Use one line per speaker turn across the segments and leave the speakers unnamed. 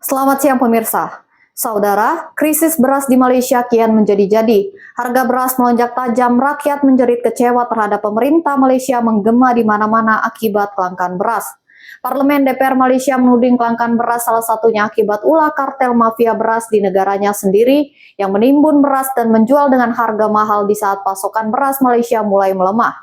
Selamat siang pemirsa. Saudara, krisis beras di Malaysia kian menjadi-jadi. Harga beras melonjak tajam, rakyat menjerit kecewa terhadap pemerintah Malaysia menggema di mana-mana akibat kelangkaan beras. Parlemen DPR Malaysia menuding kelangkaan beras salah satunya akibat ulah kartel mafia beras di negaranya sendiri yang menimbun beras dan menjual dengan harga mahal di saat pasokan beras Malaysia mulai melemah.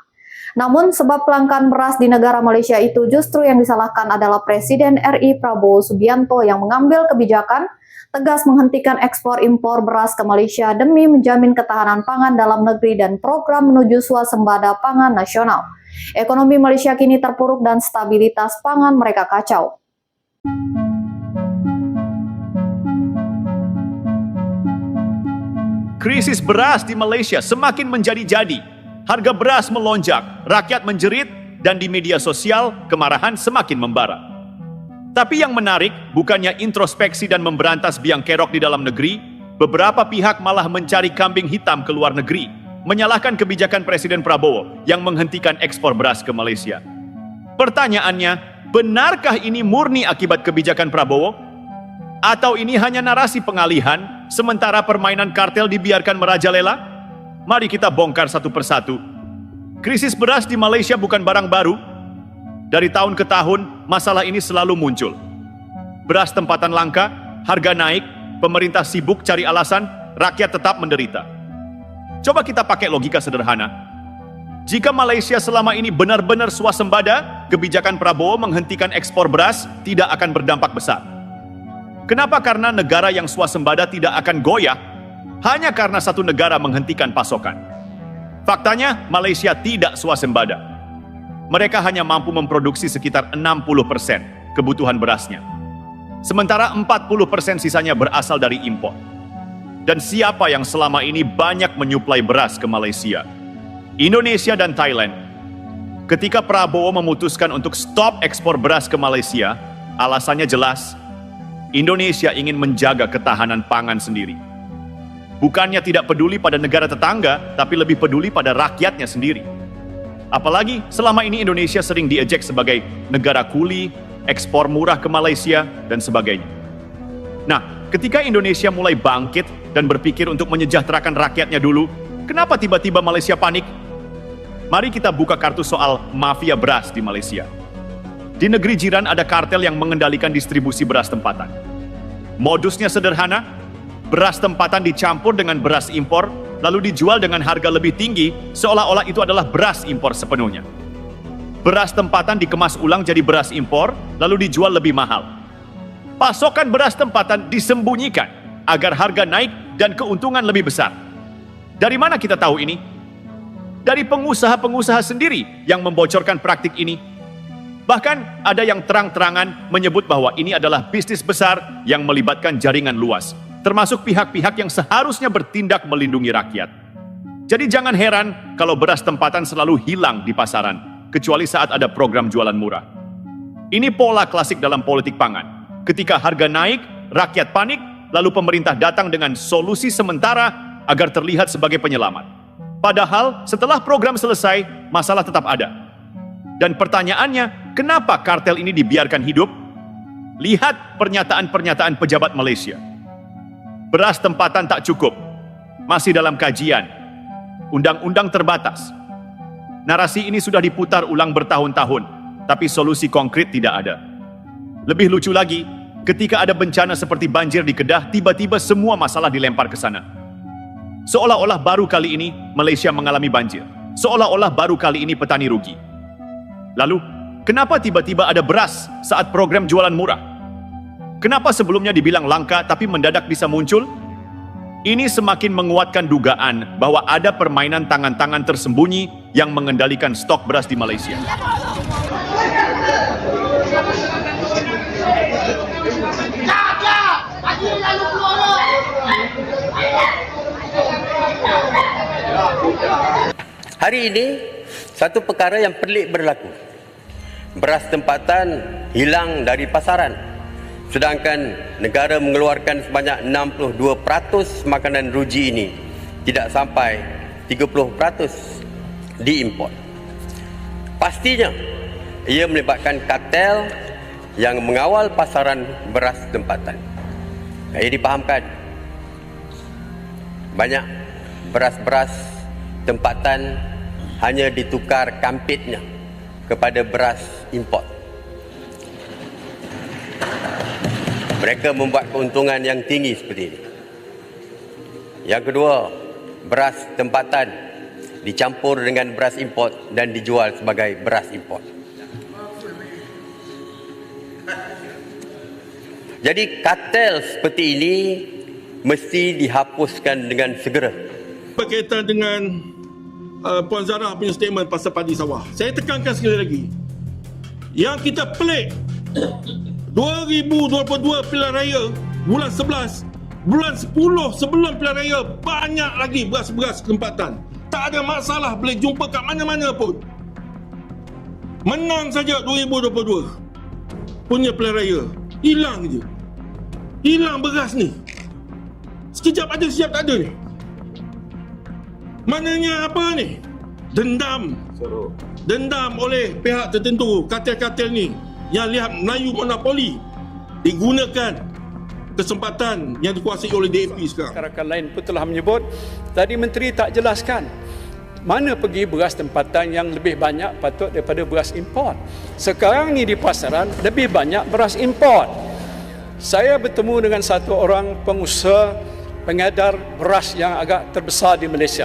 Namun sebab kelangkaan beras di negara Malaysia itu justru yang disalahkan adalah Presiden RI Prabowo Subianto yang mengambil kebijakan tegas menghentikan ekspor impor beras ke Malaysia demi menjamin ketahanan pangan dalam negeri dan program menuju swasembada pangan nasional. Ekonomi Malaysia kini terpuruk dan stabilitas pangan mereka kacau.
Krisis beras di Malaysia semakin menjadi-jadi. Harga beras melonjak, rakyat menjerit, dan di media sosial kemarahan semakin membara. Tapi yang menarik, bukannya introspeksi dan memberantas biang kerok di dalam negeri, beberapa pihak malah mencari kambing hitam ke luar negeri, menyalahkan kebijakan Presiden Prabowo yang menghentikan ekspor beras ke Malaysia. Pertanyaannya, benarkah ini murni akibat kebijakan Prabowo? Atau ini hanya narasi pengalihan, sementara permainan kartel dibiarkan merajalela? Mari kita bongkar satu persatu. Krisis beras di Malaysia bukan barang baru. Dari tahun ke tahun, masalah ini selalu muncul. Beras tempatan langka, harga naik, pemerintah sibuk cari alasan, rakyat tetap menderita. Coba kita pakai logika sederhana. Jika Malaysia selama ini benar-benar swasembada, kebijakan Prabowo menghentikan ekspor beras tidak akan berdampak besar. Kenapa? Karena negara yang swasembada tidak akan goyah hanya karena satu negara menghentikan pasokan. Faktanya, Malaysia tidak swasembada. Mereka hanya mampu memproduksi sekitar 60% kebutuhan berasnya. Sementara 40% sisanya berasal dari impor. Dan siapa yang selama ini banyak menyuplai beras ke Malaysia? Indonesia dan Thailand. Ketika Prabowo memutuskan untuk stop ekspor beras ke Malaysia, alasannya jelas, Indonesia ingin menjaga ketahanan pangan sendiri. Bukannya tidak peduli pada negara tetangga, tapi lebih peduli pada rakyatnya sendiri. Apalagi selama ini Indonesia sering diejek sebagai negara kuli, ekspor murah ke Malaysia, dan sebagainya. Nah, ketika Indonesia mulai bangkit dan berpikir untuk menyejahterakan rakyatnya dulu, kenapa tiba-tiba Malaysia panik? Mari kita buka kartu soal mafia beras di Malaysia. Di negeri jiran ada kartel yang mengendalikan distribusi beras tempatan. Modusnya sederhana, beras tempatan dicampur dengan beras impor, lalu dijual dengan harga lebih tinggi, seolah-olah itu adalah beras impor sepenuhnya. Beras tempatan dikemas ulang jadi beras impor, lalu dijual lebih mahal. Pasokan beras tempatan disembunyikan agar harga naik dan keuntungan lebih besar. Dari mana kita tahu ini? Dari pengusaha-pengusaha sendiri yang membocorkan praktik ini. Bahkan ada yang terang-terangan menyebut bahwa ini adalah bisnis besar yang melibatkan jaringan luas, termasuk pihak-pihak yang seharusnya bertindak melindungi rakyat. Jadi jangan heran kalau beras tempatan selalu hilang di pasaran, kecuali saat ada program jualan murah. Ini pola klasik dalam politik pangan. Ketika harga naik, rakyat panik, lalu pemerintah datang dengan solusi sementara agar terlihat sebagai penyelamat. Padahal setelah program selesai, masalah tetap ada. Dan pertanyaannya, kenapa kartel ini dibiarkan hidup? Lihat pernyataan-pernyataan pejabat Malaysia. Beras tempatan tak cukup, masih dalam kajian, undang-undang terbatas. Narasi ini sudah diputar ulang bertahun-tahun, tapi solusi konkret tidak ada. Lebih lucu lagi, ketika ada bencana seperti banjir di Kedah, tiba-tiba semua masalah dilempar ke sana. Seolah-olah baru kali ini Malaysia mengalami banjir, seolah-olah baru kali ini petani rugi. Lalu, kenapa tiba-tiba ada beras saat program jualan murah? Kenapa sebelumnya dibilang langka tapi mendadak bisa muncul? Ini semakin menguatkan dugaan bahwa ada permainan tangan-tangan tersembunyi yang mengendalikan stok beras di Malaysia.
Hari ini, satu perkara yang pelik berlaku. Beras tempatan hilang dari pasaran. Sedangkan negara mengeluarkan sebanyak 62% makanan ruji ini, tidak sampai 30% diimport. Pastinya, ia melibatkan kartel yang mengawal pasaran beras tempatan. Saya dipahamkan banyak beras-beras tempatan hanya ditukar kampitnya kepada beras import. Mereka membuat keuntungan yang tinggi seperti ini. Yang kedua, beras tempatan dicampur dengan beras import dan dijual sebagai beras import. Jadi kartel seperti ini mesti dihapuskan dengan segera.
Berkaitan dengan Puan Zara punya statement pasal padi sawah, saya tekankan sekali lagi, yang kita pelik 2022 pilihan raya bulan 11, bulan 10 sebelum pilihan raya banyak lagi beras-beras tempatan. Tak ada masalah, boleh jumpa kat mana-mana pun. Menang saja 2022 punya pilihan raya, hilang je. Hilang beras ni. Sekejap ada, sekejap tak ada ni. Maknanya apa ni? Dendam. Dendam oleh pihak tertentu, kartel-kartel ni yang lihat Melayu monopoli digunakan kesempatan yang dikuasai oleh DAP sekarang.
Rakan lain pun telah menyebut, tadi Menteri tak jelaskan mana pergi beras tempatan yang lebih banyak patut daripada beras import. Sekarang ni di pasaran lebih banyak beras import. Saya bertemu dengan satu orang pengusaha pengedar beras yang agak terbesar di Malaysia.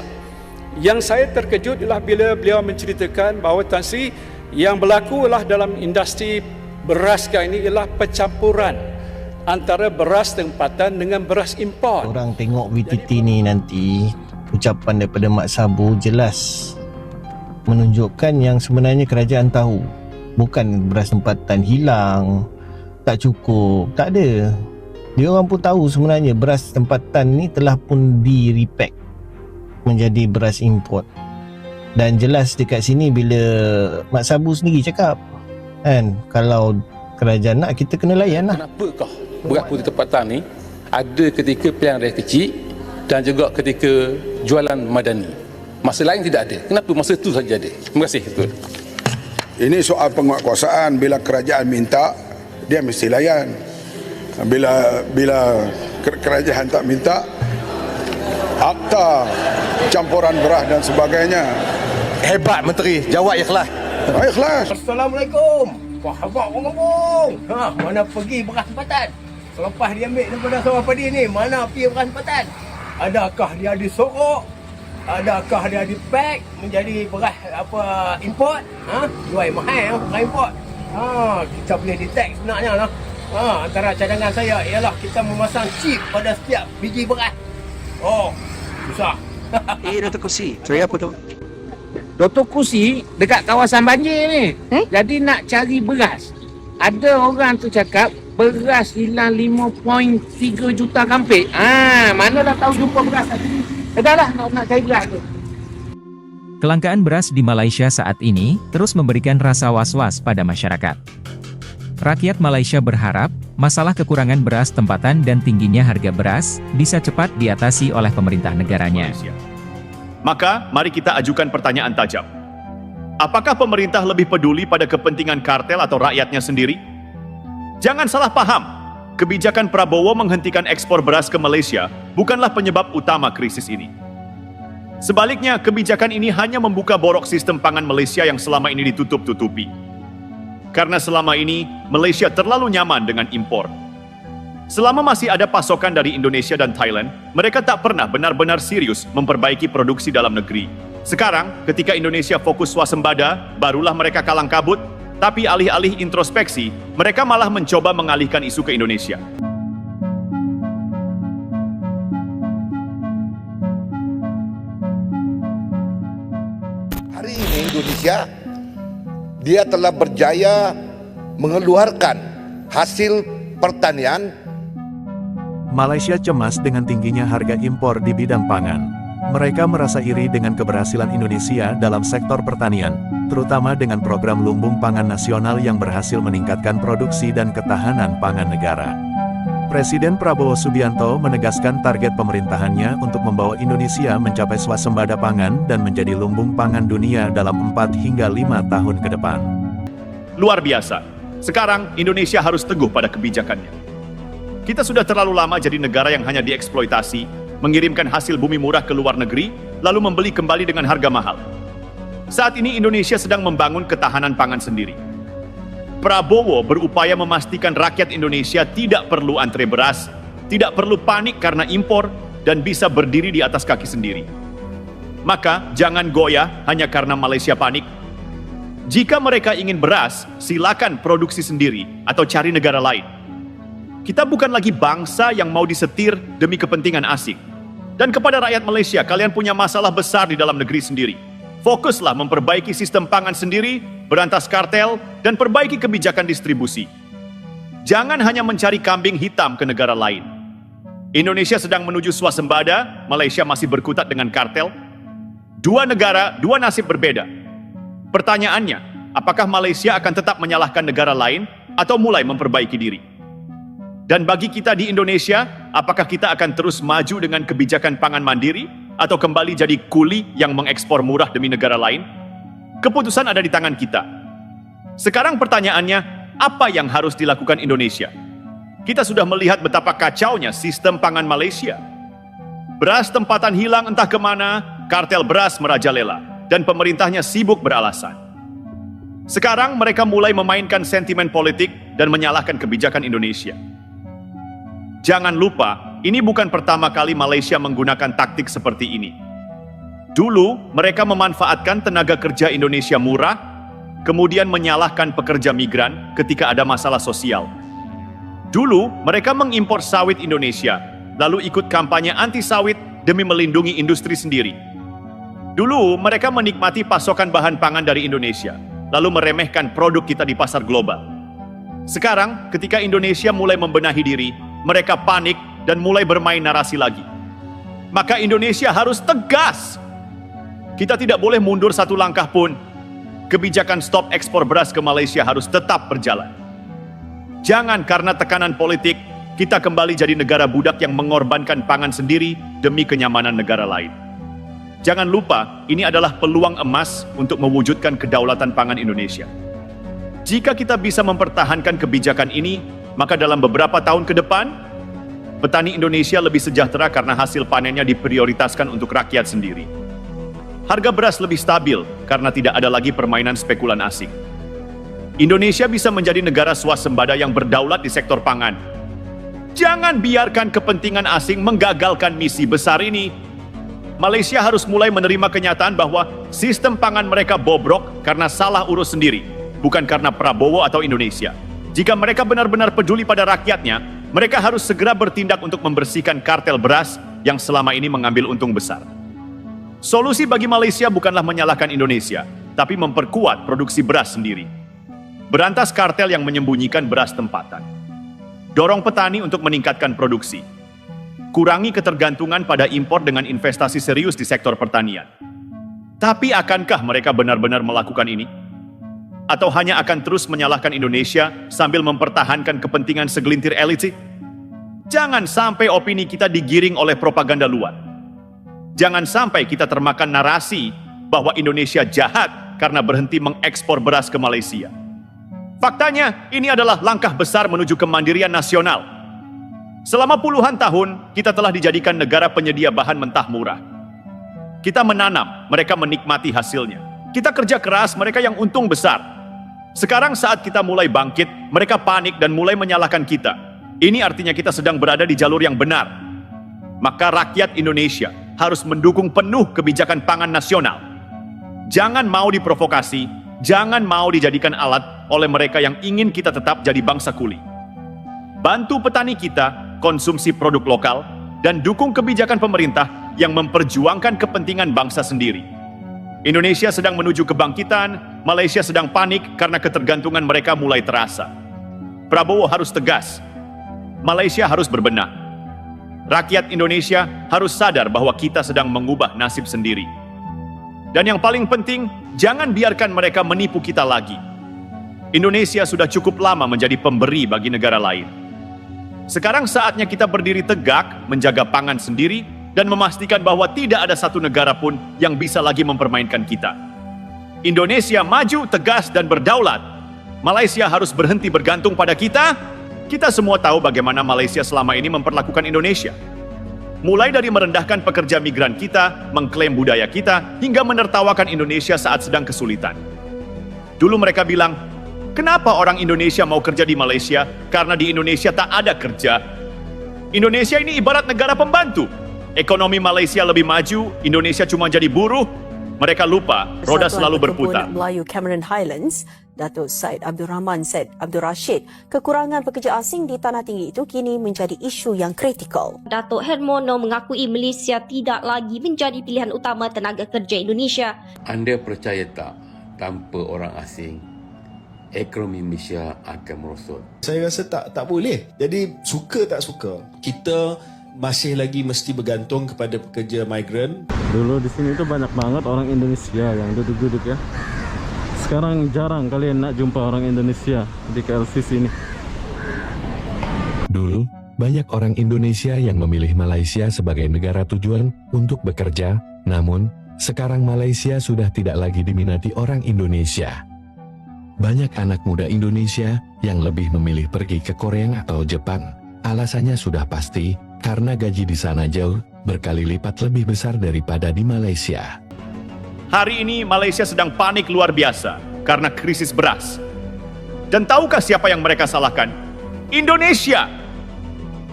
Yang saya terkejut ialah bila beliau menceritakan bahawa Tan Sri yang berlaku ialah dalam industri beras sekarang ini ialah percampuran antara beras tempatan dengan beras import.
Orang tengok VTT ni nanti, ucapan daripada Mak Sabu jelas menunjukkan yang sebenarnya kerajaan tahu. Bukan beras tempatan hilang, tak cukup, tak ada. Dia orang pun tahu sebenarnya beras tempatan ni telah pun di-repack menjadi beras import. Dan jelas dekat sini bila Mak Sabu sendiri cakap, kan, kalau kerajaan nak, kita kena layan lah.
Kenapakah beras putih tempatan ni ada ketika pilihan raya kecil dan juga ketika jualan madani? Masa lain tidak ada. Kenapa masa itu saja ada? Terima kasih. Betul.
Ini soal penguatkuasaan. Bila kerajaan minta, dia mesti layan. Bila kerajaan tak minta, akta campuran beras dan sebagainya.
Hebat Menteri, jawab ikhlas.
Ikhlas.
Assalamualaikum. Sahabat orang kampung. Mana pergi beras tempatan? Selepas dia ambil daripada sawah padi ni, mana pergi beras tempatan? Adakah dia disorok? Adakah dia dipack menjadi beras import? Jual mahal beras import. Kita boleh detect sebenarnya lah. Antara cadangan saya ialah kita memasang chip pada setiap biji beras. Susah.
Dr. Kursi, cari apa tu?
Dr. Kursi dekat kawasan banjir ni. Jadi nak cari beras. Ada orang tu cakap beras hilang 5.3 juta kampit. Mana dah tahu jumpa beras tadi. Dah lah nak cari beras tu.
Kelangkaan beras di Malaysia saat ini terus memberikan rasa was-was pada masyarakat. Rakyat Malaysia berharap masalah kekurangan beras tempatan dan tingginya harga beras bisa cepat diatasi oleh pemerintah negaranya.
Maka, mari kita ajukan pertanyaan tajam. Apakah pemerintah lebih peduli pada kepentingan kartel atau rakyatnya sendiri? Jangan salah paham, kebijakan Prabowo menghentikan ekspor beras ke Malaysia bukanlah penyebab utama krisis ini. Sebaliknya, kebijakan ini hanya membuka borok sistem pangan Malaysia yang selama ini ditutup-tutupi. Karena selama ini, Malaysia terlalu nyaman dengan impor. Selama masih ada pasokan dari Indonesia dan Thailand, mereka tak pernah benar-benar serius memperbaiki produksi dalam negeri. Sekarang, ketika Indonesia fokus swasembada, barulah mereka kalang kabut, tapi alih-alih introspeksi, mereka malah mencoba mengalihkan isu ke Indonesia.
Hari ini Indonesia, dia telah berjaya mengeluarkan hasil pertanian.
Malaysia cemas dengan tingginya harga impor di bidang pangan. Mereka merasa iri dengan keberhasilan Indonesia dalam sektor pertanian, terutama dengan program Lumbung Pangan Nasional yang berhasil meningkatkan produksi dan ketahanan pangan negara. Presiden Prabowo Subianto menegaskan target pemerintahannya untuk membawa Indonesia mencapai swasembada pangan dan menjadi lumbung pangan dunia dalam 4 hingga 5 tahun ke depan.
Luar biasa. Sekarang Indonesia harus teguh pada kebijakannya. Kita sudah terlalu lama jadi negara yang hanya dieksploitasi, mengirimkan hasil bumi murah ke luar negeri, lalu membeli kembali dengan harga mahal. Saat ini Indonesia sedang membangun ketahanan pangan sendiri. Prabowo berupaya memastikan rakyat Indonesia tidak perlu antre beras, tidak perlu panik karena impor, dan bisa berdiri di atas kaki sendiri. Maka jangan goyah hanya karena Malaysia panik. Jika mereka ingin beras, silakan produksi sendiri atau cari negara lain. Kita bukan lagi bangsa yang mau disetir demi kepentingan asing. Dan kepada rakyat Malaysia, kalian punya masalah besar di dalam negeri sendiri. Fokuslah memperbaiki sistem pangan sendiri, berantas kartel, dan perbaiki kebijakan distribusi. Jangan hanya mencari kambing hitam ke negara lain. Indonesia sedang menuju swasembada, Malaysia masih berkutat dengan kartel. Dua negara, dua nasib berbeda. Pertanyaannya, apakah Malaysia akan tetap menyalahkan negara lain atau mulai memperbaiki diri? Dan bagi kita di Indonesia, apakah kita akan terus maju dengan kebijakan pangan mandiri atau kembali jadi kuli yang mengekspor murah demi negara lain? Keputusan ada di tangan kita. Sekarang pertanyaannya, apa yang harus dilakukan Indonesia? Kita sudah melihat betapa kacaunya sistem pangan Malaysia. Beras tempatan hilang entah kemana, kartel beras merajalela, dan pemerintahnya sibuk beralasan. Sekarang mereka mulai memainkan sentimen politik dan menyalahkan kebijakan Indonesia. Jangan lupa, ini bukan pertama kali Malaysia menggunakan taktik seperti ini. Dulu, mereka memanfaatkan tenaga kerja Indonesia murah, kemudian menyalahkan pekerja migran ketika ada masalah sosial. Dulu, mereka mengimpor sawit Indonesia, lalu ikut kampanye anti sawit demi melindungi industri sendiri. Dulu, mereka menikmati pasokan bahan pangan dari Indonesia, lalu meremehkan produk kita di pasar global. Sekarang, ketika Indonesia mulai membenahi diri, mereka panik dan mulai bermain narasi lagi. Maka Indonesia harus tegas. Kita tidak boleh mundur satu langkah pun. Kebijakan stop ekspor beras ke Malaysia harus tetap berjalan. Jangan karena tekanan politik, kita kembali jadi negara budak yang mengorbankan pangan sendiri demi kenyamanan negara lain. Jangan lupa, ini adalah peluang emas untuk mewujudkan kedaulatan pangan Indonesia. Jika kita bisa mempertahankan kebijakan ini, maka dalam beberapa tahun ke depan, petani Indonesia lebih sejahtera karena hasil panennya diprioritaskan untuk rakyat sendiri. Harga beras lebih stabil karena tidak ada lagi permainan spekulan asing. Indonesia bisa menjadi negara swasembada yang berdaulat di sektor pangan. Jangan biarkan kepentingan asing menggagalkan misi besar ini. Malaysia harus mulai menerima kenyataan bahwa sistem pangan mereka bobrok karena salah urus sendiri, bukan karena Prabowo atau Indonesia. Jika mereka benar-benar peduli pada rakyatnya, mereka harus segera bertindak untuk membersihkan kartel beras yang selama ini mengambil untung besar. Solusi bagi Malaysia bukanlah menyalahkan Indonesia, tapi memperkuat produksi beras sendiri. Berantas kartel yang menyembunyikan beras tempatan. Dorong petani untuk meningkatkan produksi. Kurangi ketergantungan pada impor dengan investasi serius di sektor pertanian. Tapi akankah mereka benar-benar melakukan ini? Atau hanya akan terus menyalahkan Indonesia sambil mempertahankan kepentingan segelintir elit? Jangan sampai opini kita digiring oleh propaganda luar. Jangan sampai kita termakan narasi bahwa Indonesia jahat karena berhenti mengekspor beras ke Malaysia. Faktanya, ini adalah langkah besar menuju kemandirian nasional. Selama puluhan tahun, kita telah dijadikan negara penyedia bahan mentah murah. Kita menanam, mereka menikmati hasilnya. Kita kerja keras, mereka yang untung besar. Sekarang saat kita mulai bangkit, mereka panik dan mulai menyalahkan kita. Ini artinya kita sedang berada di jalur yang benar. Maka rakyat Indonesia harus mendukung penuh kebijakan pangan nasional. Jangan mau diprovokasi, jangan mau dijadikan alat oleh mereka yang ingin kita tetap jadi bangsa kuli. Bantu petani kita konsumsi produk lokal dan dukung kebijakan pemerintah yang memperjuangkan kepentingan bangsa sendiri. Indonesia sedang menuju kebangkitan, Malaysia sedang panik karena ketergantungan mereka mulai terasa. Prabowo harus tegas, Malaysia harus berbenah. Rakyat Indonesia harus sadar bahwa kita sedang mengubah nasib sendiri. Dan yang paling penting, jangan biarkan mereka menipu kita lagi. Indonesia sudah cukup lama menjadi pemberi bagi negara lain. Sekarang saatnya kita berdiri tegak, menjaga pangan sendiri, dan memastikan bahwa tidak ada satu negara pun yang bisa lagi mempermainkan kita. Indonesia maju, tegas, dan berdaulat. Malaysia harus berhenti bergantung pada kita, Kita semua tahu bagaimana Malaysia selama ini memperlakukan Indonesia. Mulai dari merendahkan pekerja migran kita, mengklaim budaya kita, hingga menertawakan Indonesia saat sedang kesulitan. Dulu mereka bilang, kenapa orang Indonesia mau kerja di Malaysia? Karena di Indonesia tak ada kerja. Indonesia ini ibarat negara pembantu. Ekonomi Malaysia lebih maju, Indonesia cuma jadi buruh. Mereka lupa, roda selalu berputar.
Melayu Cameron Highlands, Datuk Said Abdul Rahman Said Abdul Rashid, kekurangan pekerja asing di Tanah Tinggi itu kini menjadi isu yang kritikal.
Datuk Hermono mengakui Malaysia tidak lagi menjadi pilihan utama tenaga kerja Indonesia.
Anda percaya tak, tanpa orang asing, ekonomi Malaysia akan merosot?
Saya rasa tak boleh. Jadi suka tak suka, kita masih lagi mesti bergantung kepada pekerja migran.
Dulu di sini tu banyak banget orang Indonesia yang duduk-duduk ya. Sekarang jarang kalian nak jumpa orang Indonesia di KLCC ini.
Dulu, banyak orang Indonesia yang memilih Malaysia sebagai negara tujuan untuk bekerja, namun sekarang Malaysia sudah tidak lagi diminati orang Indonesia. Banyak anak muda Indonesia yang lebih memilih pergi ke Korea atau Jepang. Alasannya sudah pasti, karena gaji di sana jauh berkali lipat lebih besar daripada di Malaysia.
Hari ini Malaysia sedang panik luar biasa karena krisis beras. Dan tahukah siapa yang mereka salahkan? Indonesia!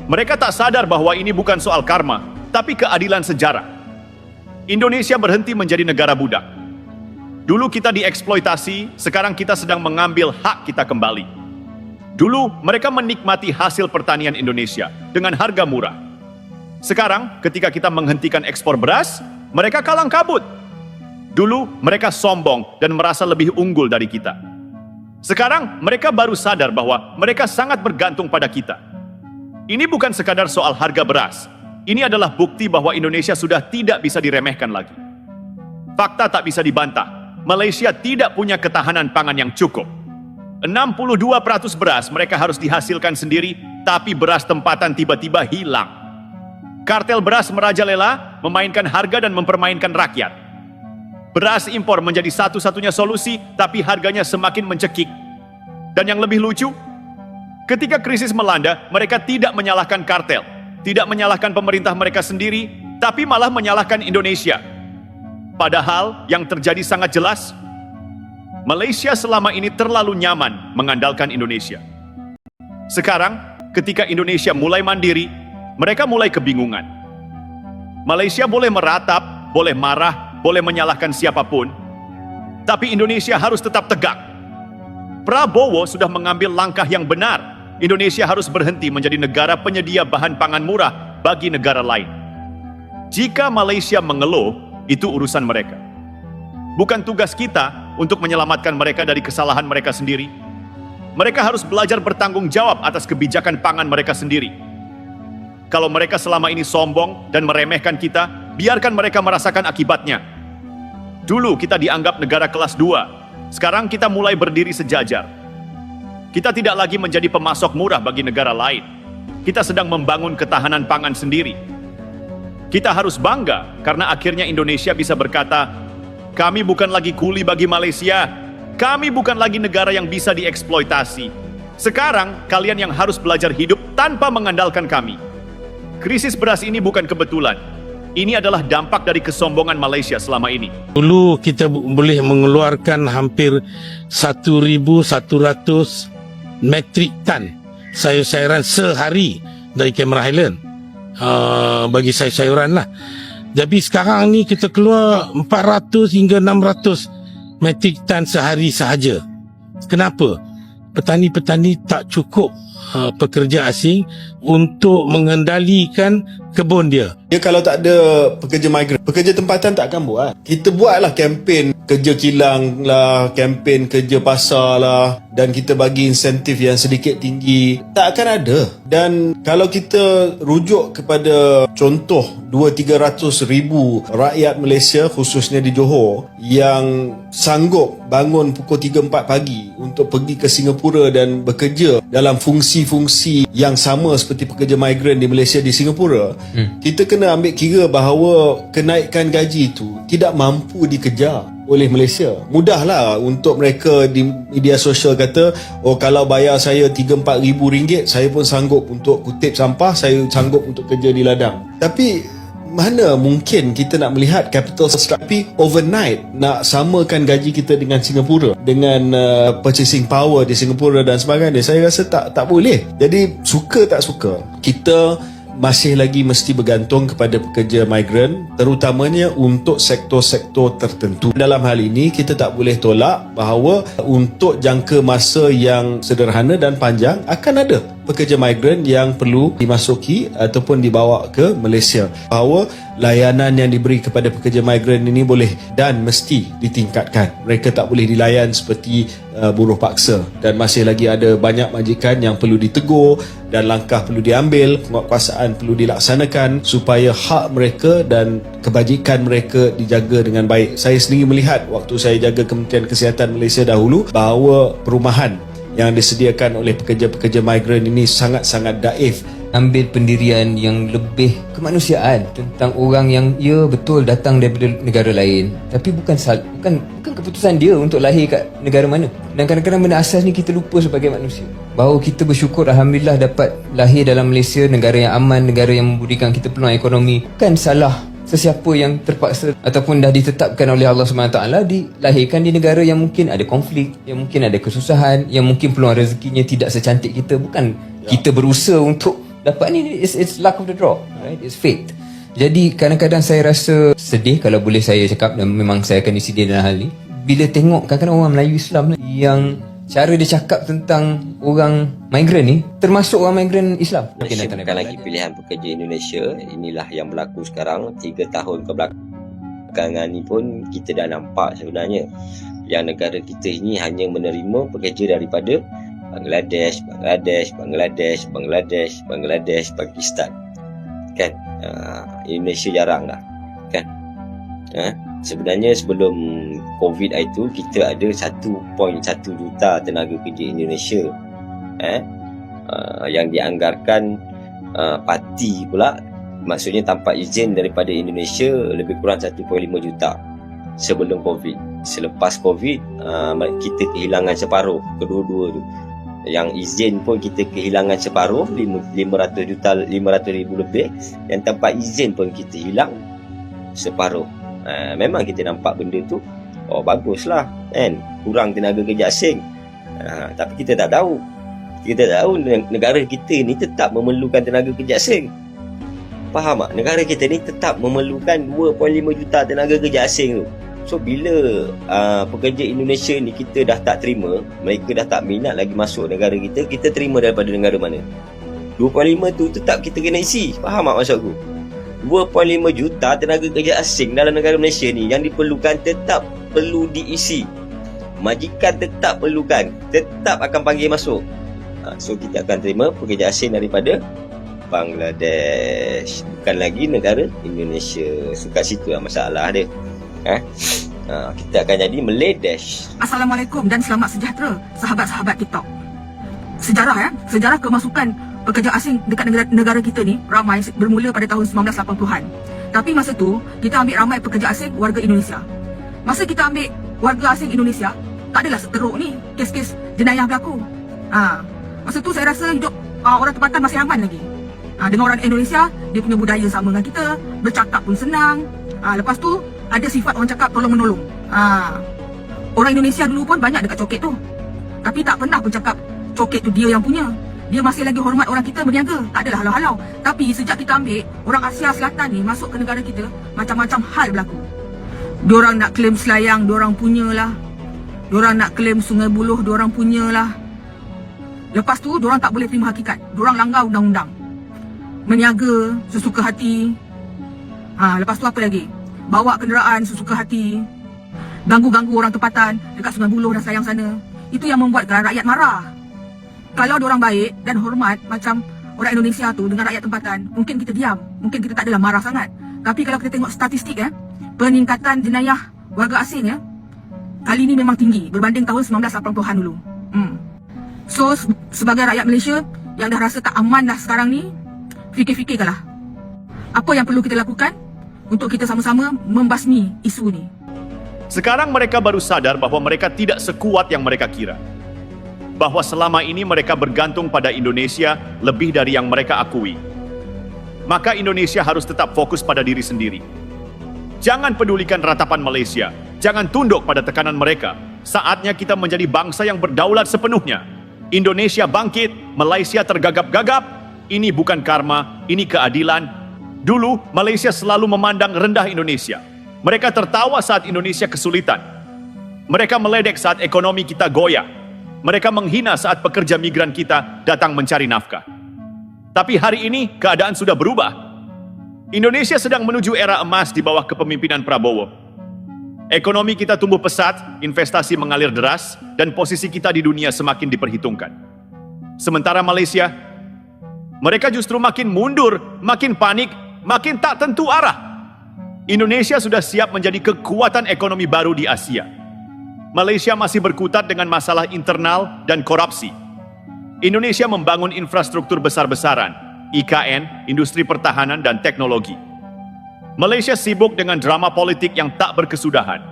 Mereka tak sadar bahwa ini bukan soal karma, tapi keadilan sejarah. Indonesia berhenti menjadi negara budak. Dulu kita dieksploitasi, sekarang kita sedang mengambil hak kita kembali. Dulu mereka menikmati hasil pertanian Indonesia dengan harga murah. Sekarang ketika kita menghentikan ekspor beras, mereka kalang kabut. Dulu mereka sombong dan merasa lebih unggul dari kita. Sekarang mereka baru sadar bahwa mereka sangat bergantung pada kita. Ini bukan sekadar soal harga beras. Ini adalah bukti bahwa Indonesia sudah tidak bisa diremehkan lagi. Fakta tak bisa dibantah. Malaysia tidak punya ketahanan pangan yang cukup. 62% beras mereka harus dihasilkan sendiri, tapi beras tempatan tiba-tiba hilang. Kartel beras merajalela, memainkan harga dan mempermainkan rakyat. Beras impor menjadi satu-satunya solusi, tapi harganya semakin mencekik. Dan yang lebih lucu, ketika krisis melanda, mereka tidak menyalahkan kartel, tidak menyalahkan pemerintah mereka sendiri, tapi malah menyalahkan Indonesia. Padahal yang terjadi sangat jelas, Malaysia selama ini terlalu nyaman mengandalkan Indonesia. Sekarang, ketika Indonesia mulai mandiri, mereka mulai kebingungan. Malaysia boleh meratap, boleh marah, boleh menyalahkan siapapun, tapi Indonesia harus tetap tegak. Prabowo sudah mengambil langkah yang benar. Indonesia harus berhenti menjadi negara penyedia bahan pangan murah bagi negara lain. Jika Malaysia mengeluh, itu urusan mereka. Bukan tugas kita untuk menyelamatkan mereka dari kesalahan mereka sendiri. Mereka harus belajar bertanggung jawab atas kebijakan pangan mereka sendiri. Kalau mereka selama ini sombong dan meremehkan kita, biarkan mereka merasakan akibatnya. Dulu kita dianggap negara kelas 2, sekarang kita mulai berdiri sejajar. Kita tidak lagi menjadi pemasok murah bagi negara lain. Kita sedang membangun ketahanan pangan sendiri. Kita harus bangga karena akhirnya Indonesia bisa berkata, kami bukan lagi kuli bagi Malaysia. Kami bukan lagi negara yang bisa dieksploitasi. Sekarang, kalian yang harus belajar hidup tanpa mengandalkan kami. Krisis beras ini bukan kebetulan. Ini adalah dampak dari kesombongan Malaysia selama ini.
Dulu kita boleh mengeluarkan hampir 1,100 metrik tan sayur-sayuran sehari dari Cameron Highlands. Bagi sayur-sayuran lah. Jadi sekarang ni kita keluar 400 hingga 600 metrik tan sehari sahaja. Kenapa? Petani-petani tak cukup pekerja asing untuk mengendalikan kebun dia.
Dia kalau tak ada pekerja migran, pekerja tempatan tak akan buat. Kita buatlah kempen kerja kilang lah, kempen kerja pasar lah, dan kita bagi insentif yang sedikit tinggi. Tak akan ada. Dan kalau kita rujuk kepada contoh 200-300 ribu rakyat Malaysia, khususnya di Johor, yang sanggup bangun pukul 3-4 pagi untuk pergi ke Singapura dan bekerja dalam fungsi-fungsi yang sama seperti pekerja migran di Malaysia di Singapura, kita kena ambil kira bahawa kenaikan gaji itu tidak mampu dikejar. oleh Malaysia. Mudahlah untuk mereka di media sosial kata, oh kalau bayar saya 3-4 ribu ringgit, saya pun sanggup untuk kutip sampah, saya sanggup untuk kerja di ladang. Tapi mana mungkin kita nak melihat capital structure, tapi overnight nak samakan gaji kita dengan Singapura, dengan purchasing power di Singapura dan sebagainya. Saya rasa tak boleh. Jadi suka tak suka, kita masih lagi mesti bergantung kepada pekerja migran, terutamanya untuk sektor-sektor tertentu. Dalam hal ini kita tak boleh tolak bahawa untuk jangka masa yang sederhana dan panjang akan ada pekerja migran yang perlu dimasuki ataupun dibawa ke Malaysia. Bahawa layanan yang diberi kepada pekerja migran ini boleh dan mesti ditingkatkan. Mereka tak boleh dilayan seperti buruh paksa, dan masih lagi ada banyak majikan yang perlu ditegur dan langkah perlu diambil, penguatkuasaan perlu dilaksanakan supaya hak mereka dan kebajikan mereka dijaga dengan baik. Saya sendiri melihat waktu saya jaga Kementerian Kesihatan Malaysia dahulu bahawa perumahan yang disediakan oleh pekerja-pekerja migran ini sangat-sangat daif.
Ambil pendirian yang lebih kemanusiaan tentang orang yang betul datang daripada negara lain, tapi bukan keputusan dia untuk lahir kat negara mana. Dan kadang-kadang benda asas ni kita lupa sebagai manusia, bahawa kita bersyukur alhamdulillah dapat lahir dalam Malaysia, negara yang aman, negara yang memberikan kita peluang ekonomi. Bukan salah sesiapa yang terpaksa ataupun dah ditetapkan oleh Allah SWT dilahirkan di negara yang mungkin ada konflik, yang mungkin ada kesusahan, yang mungkin peluang rezekinya tidak secantik kita. Bukan kita berusaha untuk dapat ni, it's luck of the draw, right? It's fate. Jadi kadang-kadang saya rasa sedih, kalau boleh saya cakap, dan memang saya akan disedih dalam hal ni, bila tengok kadang-kadang orang Melayu Islam yang cara dia cakap tentang orang migran ni, termasuk orang migran Islam.
Malaysia bukan lagi pilihan pekerja Indonesia. Inilah yang berlaku sekarang. 3 tahun kebelakangan ni pun kita dah nampak sebenarnya yang negara kita ini hanya menerima pekerja daripada Bangladesh, Pakistan. Kan? Indonesia jarang lah. Kan? Sebenarnya sebelum COVID itu kita ada 1.1 juta tenaga kerja Indonesia. Yang dianggarkan parti pula, maksudnya tanpa izin daripada Indonesia lebih kurang 1.5 juta sebelum COVID. Selepas COVID kita kehilangan separuh, kedua-dua tu. Yang izin pun kita kehilangan separuh, 500 ribu lebih. Yang tanpa izin pun kita hilang separuh. Memang kita nampak benda tu, oh baguslah kan, kurang tenaga kerja asing. Tapi kita tak tahu negara kita ni tetap memerlukan tenaga kerja asing. Faham tak? Negara kita ni tetap memerlukan 2.5 juta tenaga kerja asing tu. So bila pekerja Indonesia ni kita dah tak terima, mereka dah tak minat lagi masuk negara kita, kita terima daripada negara mana? 2.5 tu tetap kita kena isi. Faham tak maksud aku? 2.5 juta tenaga kerja asing dalam negara Malaysia ni yang diperlukan tetap perlu diisi. Majikan tetap perlukan, tetap akan panggil masuk. So kita akan terima pekerja asing daripada Bangladesh, bukan lagi negara Indonesia. So kat situ lah masalah dia. Kita akan jadi Meladesh.
Assalamualaikum dan selamat sejahtera sahabat-sahabat TikTok. Sejarah kemasukan pekerja asing dekat negara kita ni ramai bermula pada tahun 1980-an. Tapi masa tu kita ambil ramai pekerja asing warga Indonesia. Masa kita ambil warga asing Indonesia, tak adalah seteruk ni kes-kes jenayah berlaku. Masa tu saya rasa hidup orang tempatan masih aman lagi. Dengan orang Indonesia, dia punya budaya sama dengan kita, bercakap pun senang. Lepas tu ada sifat orang cakap tolong-menolong. Orang Indonesia dulu pun banyak dekat coket tu, tapi tak pernah pun cakap coket tu dia yang punya. Dia masih lagi hormat orang kita berniaga. Tak adalah halau-halau. Tapi sejak kita ambil orang Asia Selatan ni masuk ke negara kita, macam-macam hal berlaku. Diorang nak claim Selayang, diorang punyalah. Diorang nak claim Sungai Buloh, diorang punyalah. Lepas tu diorang tak boleh terima hakikat. Diorang langgar undang-undang, meniaga sesuka hati. Lepas tu apa lagi? Bawa kenderaan sesuka hati, ganggu-ganggu orang tempatan dekat Sungai Buloh dan Selayang sana. Itu yang membuatkan rakyat marah. Kalau diorang baik dan hormat macam orang Indonesia tu dengan rakyat tempatan, mungkin kita diam, mungkin kita tak adalah marah sangat. Tapi kalau kita tengok statistik peningkatan jenayah warga asing kali ni memang tinggi berbanding tahun 1980-an dulu. So sebagai rakyat Malaysia yang dah rasa tak aman dah sekarang ni, fikir-fikirkanlah apa yang perlu kita lakukan untuk kita sama-sama membasmi isu ni.
Sekarang mereka baru sadar bahwa mereka tidak sekuat yang mereka kira. Bahwa selama ini mereka bergantung pada Indonesia lebih dari yang mereka akui. Maka Indonesia harus tetap fokus pada diri sendiri. Jangan pedulikan ratapan Malaysia. Jangan tunduk pada tekanan mereka. Saatnya kita menjadi bangsa yang berdaulat sepenuhnya. Indonesia bangkit, Malaysia tergagap-gagap. Ini bukan karma, ini keadilan. Dulu, Malaysia selalu memandang rendah Indonesia. Mereka tertawa saat Indonesia kesulitan. Mereka meledek saat ekonomi kita goyah. Mereka menghina saat pekerja migran kita datang mencari nafkah. Tapi hari ini, keadaan sudah berubah. Indonesia sedang menuju era emas di bawah kepemimpinan Prabowo. Ekonomi kita tumbuh pesat, investasi mengalir deras, dan posisi kita di dunia semakin diperhitungkan. Sementara Malaysia, mereka justru makin mundur, makin panik, makin tak tentu arah. Indonesia sudah siap menjadi kekuatan ekonomi baru di Asia. Malaysia masih berkutat dengan masalah internal dan korupsi. Indonesia membangun infrastruktur besar-besaran, IKN, industri pertahanan dan teknologi. Malaysia sibuk dengan drama politik yang tak berkesudahan.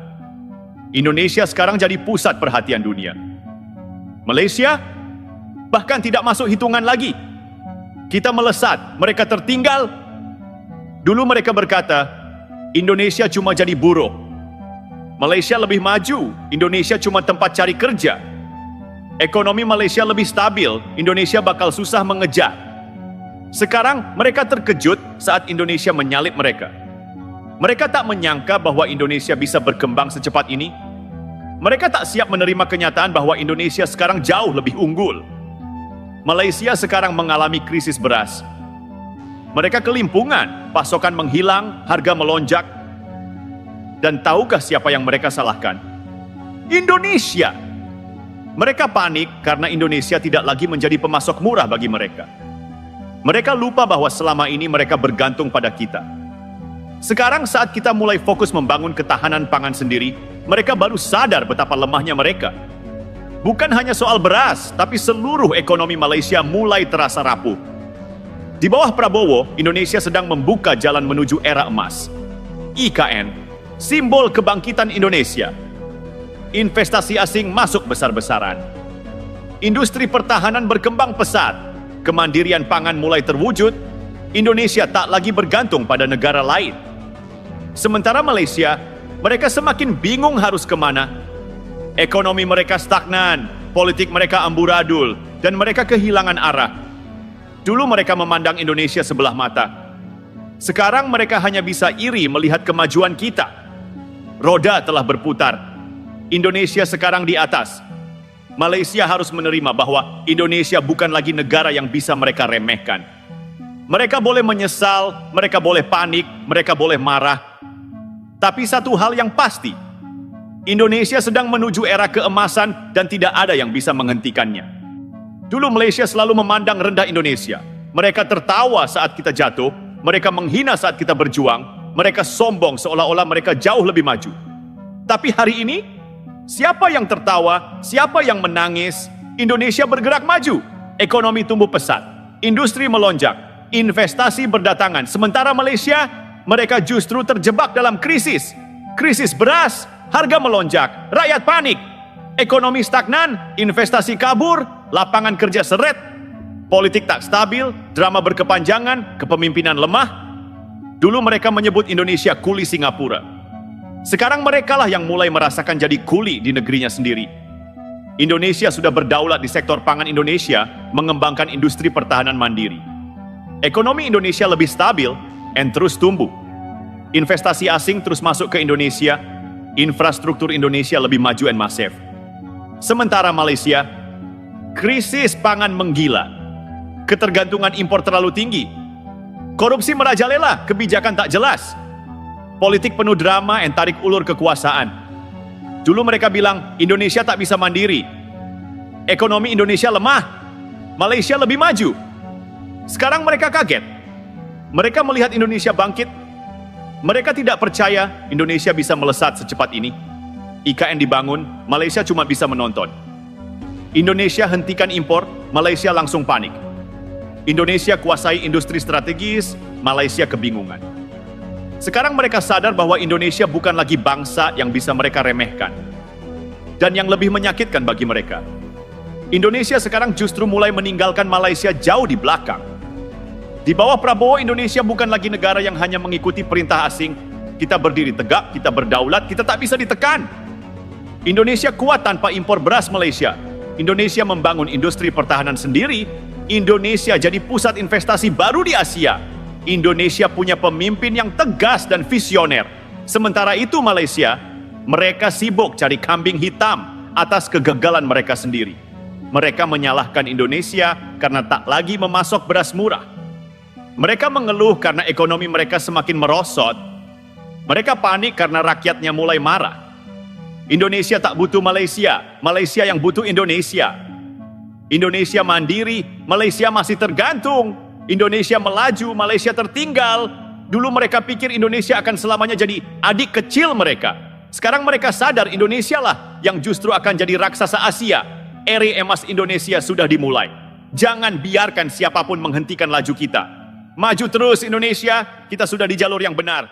Indonesia sekarang jadi pusat perhatian dunia. Malaysia bahkan tidak masuk hitungan lagi. Kita melesat, mereka tertinggal. Dulu mereka berkata, Indonesia cuma jadi buruh. Malaysia lebih maju, Indonesia cuma tempat cari kerja. Ekonomi Malaysia lebih stabil, Indonesia bakal susah mengejar. Sekarang mereka terkejut saat Indonesia menyalip mereka. Mereka tak menyangka bahwa Indonesia bisa berkembang secepat ini. Mereka tak siap menerima kenyataan bahwa Indonesia sekarang jauh lebih unggul. Malaysia sekarang mengalami krisis beras. Mereka kelimpungan, pasokan menghilang, harga melonjak. Dan tahukah siapa yang mereka salahkan? Indonesia. Mereka panik karena Indonesia tidak lagi menjadi pemasok murah bagi mereka. Mereka lupa bahwa selama ini mereka bergantung pada kita. Sekarang saat kita mulai fokus membangun ketahanan pangan sendiri, mereka baru sadar betapa lemahnya mereka. Bukan hanya soal beras, tapi seluruh ekonomi Malaysia mulai terasa rapuh. Di bawah Prabowo, Indonesia sedang membuka jalan menuju era emas. IKN, simbol kebangkitan Indonesia. Investasi asing masuk besar-besaran. Industri pertahanan berkembang pesat. Kemandirian pangan mulai terwujud. Indonesia tak lagi bergantung pada negara lain. Sementara Malaysia, mereka semakin bingung harus kemana. Ekonomi mereka stagnan, politik mereka amburadul, dan mereka kehilangan arah. Dulu mereka memandang Indonesia sebelah mata. Sekarang mereka hanya bisa iri melihat kemajuan kita. Roda telah berputar. Indonesia sekarang di atas. Malaysia harus menerima bahwa Indonesia bukan lagi negara yang bisa mereka remehkan. Mereka boleh menyesal, mereka boleh panik, mereka boleh marah. Tapi satu hal yang pasti, Indonesia sedang menuju era keemasan dan tidak ada yang bisa menghentikannya. Dulu Malaysia selalu memandang rendah Indonesia. Mereka tertawa saat kita jatuh, mereka menghina saat kita berjuang, mereka sombong seolah-olah mereka jauh lebih maju. Tapi hari ini, siapa yang tertawa, siapa yang menangis? Indonesia bergerak maju, ekonomi tumbuh pesat, industri melonjak, investasi berdatangan. Sementara Malaysia, mereka justru terjebak dalam krisis. Krisis beras, harga melonjak, rakyat panik, ekonomi stagnan, investasi kabur, lapangan kerja seret, politik tak stabil, drama berkepanjangan, kepemimpinan lemah. Dulu mereka menyebut Indonesia kuli Singapura. Sekarang merekalah yang mulai merasakan jadi kuli di negerinya sendiri. Indonesia sudah berdaulat di sektor pangan Indonesia, mengembangkan industri pertahanan mandiri. Ekonomi Indonesia lebih stabil dan terus tumbuh. Investasi asing terus masuk ke Indonesia, infrastruktur Indonesia lebih maju dan masif. Sementara Malaysia, krisis pangan menggila, ketergantungan impor terlalu tinggi, korupsi merajalela, kebijakan tak jelas, politik penuh drama dan tarik ulur kekuasaan. Dulu mereka bilang Indonesia tak bisa mandiri, ekonomi Indonesia lemah, Malaysia lebih maju. Sekarang mereka kaget. Mereka melihat Indonesia bangkit. Mereka tidak percaya Indonesia bisa melesat secepat ini. IKN dibangun, Malaysia cuma bisa menonton. Indonesia hentikan impor, Malaysia langsung panik. Indonesia kuasai industri strategis, Malaysia kebingungan. Sekarang mereka sadar bahwa Indonesia bukan lagi bangsa yang bisa mereka remehkan. Dan yang lebih menyakitkan bagi mereka, Indonesia sekarang justru mulai meninggalkan Malaysia jauh di belakang. Di bawah Prabowo, Indonesia bukan lagi negara yang hanya mengikuti perintah asing. Kita berdiri tegak, kita berdaulat, kita tak bisa ditekan. Indonesia kuat tanpa impor beras Malaysia. Indonesia membangun industri pertahanan sendiri. Indonesia jadi pusat investasi baru di Asia. Indonesia punya pemimpin yang tegas dan visioner. Sementara itu Malaysia, mereka sibuk cari kambing hitam atas kegagalan mereka sendiri. Mereka menyalahkan Indonesia karena tak lagi memasok beras murah. Mereka mengeluh karena ekonomi mereka semakin merosot. Mereka panik karena rakyatnya mulai marah. Indonesia tak butuh Malaysia, Malaysia yang butuh Indonesia. Indonesia mandiri, Malaysia masih tergantung. Indonesia melaju, Malaysia tertinggal. Dulu mereka pikir Indonesia akan selamanya jadi adik kecil mereka. Sekarang mereka sadar Indonesia lah yang justru akan jadi raksasa Asia. Eri emas Indonesia sudah dimulai. Jangan biarkan siapapun menghentikan laju kita. Maju terus Indonesia, kita sudah di jalur yang benar.